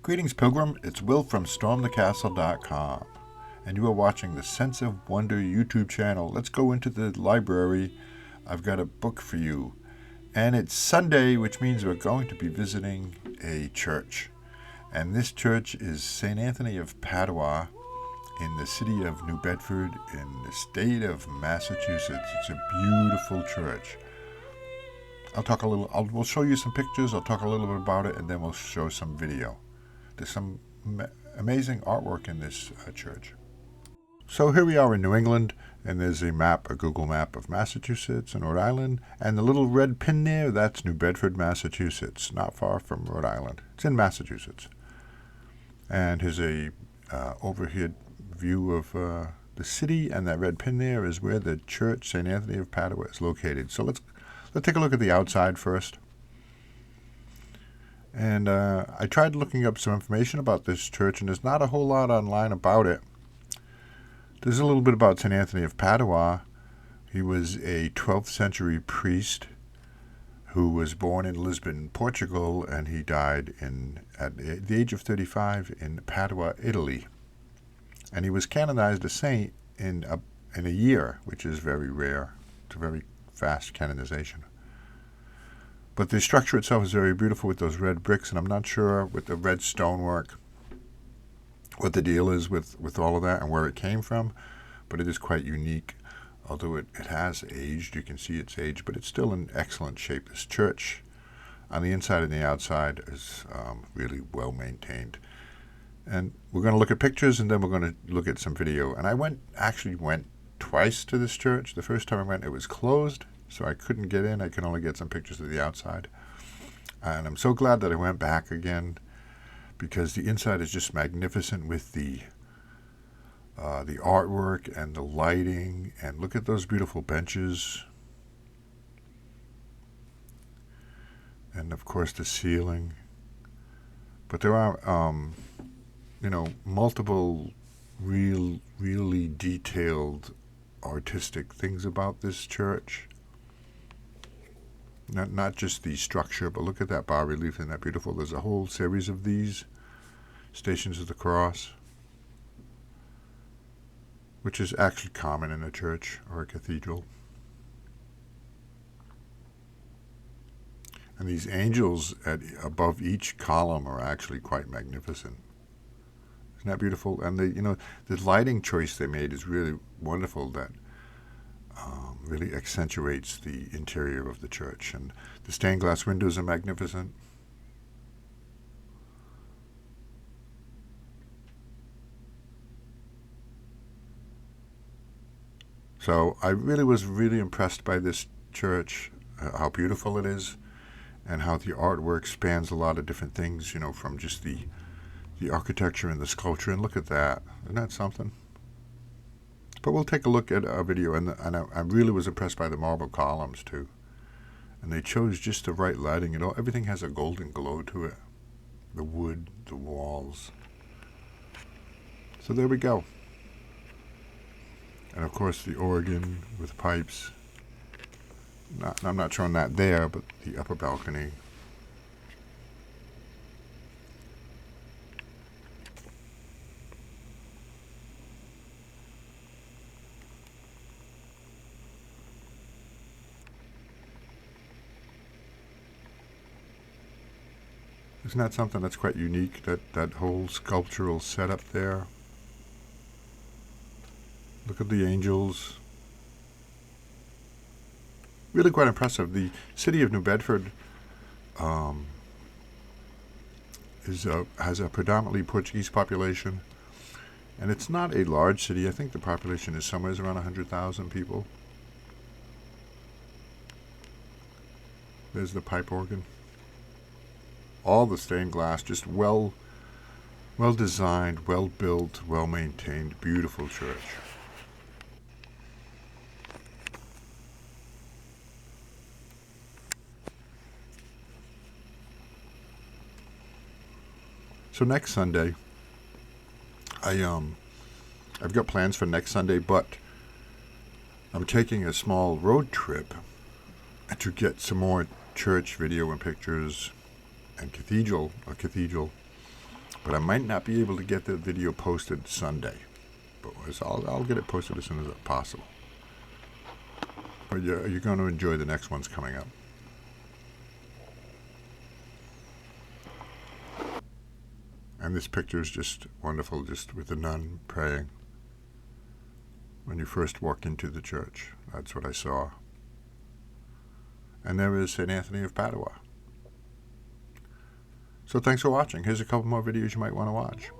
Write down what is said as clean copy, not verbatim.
Greetings, Pilgrim. It's Will from StormTheCastle.com, and you are watching the Sense of Wonder YouTube channel. Let's go into the library. I've got a book for you, and it's Sunday, which means we're going to be visiting a church. And this church is St. Anthony of Padua in the city of New Bedford in the state of Massachusetts. It's a beautiful church. We'll show you some pictures, I'll talk a little bit about it, and then we'll show some video. There's some amazing artwork in this church. So here we are in New England, and there's a map, a Google map of Massachusetts and Rhode Island, and the little red pin there, that's New Bedford, Massachusetts, not far from Rhode Island. It's in Massachusetts. And here's a overhead view of the city, and that red pin there is where the church, St. Anthony of Padua, is located. So let's take a look at the outside first. And I tried looking up some information about this church, and there's not a whole lot online about it. There's a little bit about St. Anthony of Padua. He was a 12th century priest who was born in Lisbon, Portugal, and he died at the age of 35 in Padua, Italy. And he was canonized a saint in a year, which is very rare. It's a very fast canonization. But the structure itself is very beautiful with those red bricks, and I'm not sure with the red stonework what the deal is with all of that and where it came from, but it is quite unique. Although it has aged, you can see it's aged, but it's still in excellent shape. This church, on the inside and the outside, is really well maintained. And we're going to look at pictures, and then we're going to look at some video. And I actually went twice to this church. The first time I went, it was closed, so I couldn't get in. I could only get some pictures of the outside. And I'm so glad that I went back again, because the inside is just magnificent with the artwork and the lighting. And look at those beautiful benches. And of course the ceiling. But there are, multiple really detailed artistic things about this church. Not just the structure, but look at that bas-relief, isn't that beautiful? There's a whole series of these Stations of the Cross, which is actually common in a church or a cathedral. And these angels above each column are actually quite magnificent. Isn't that beautiful? And the lighting choice they made is really wonderful. That really accentuates the interior of the church. And the stained glass windows are magnificent. So I was really impressed by this church, how beautiful it is, and how the artwork spans a lot of different things, from just the architecture and the sculpture. And look at that. Isn't that something? But we'll take a look at a video, and I really was impressed by the marble columns too. And they chose just the right lighting. Everything has a golden glow to it. The wood, the walls. So there we go. And of course the organ with pipes. I'm not showing that there, but the upper balcony. Isn't that something that's quite unique, that whole sculptural setup there? Look at the angels. Really quite impressive. The city of New Bedford has a predominantly Portuguese population, and it's not a large city. I think the population is somewhere around 100,000 people. There's the pipe organ. All the stained glass, just well designed, well built, well maintained, beautiful church. So next Sunday, I've got plans for next Sunday, but I'm taking a small road trip to get some more church video and pictures and a cathedral But I might not be able to get the video posted Sunday. But I'll get it posted as soon as possible. But you're going to enjoy the next ones coming up. And this picture is just wonderful, just with the nun praying. When you first walk into the church, that's what I saw. And there is St. Anthony of Padua. So thanks for watching. Here's a couple more videos you might want to watch.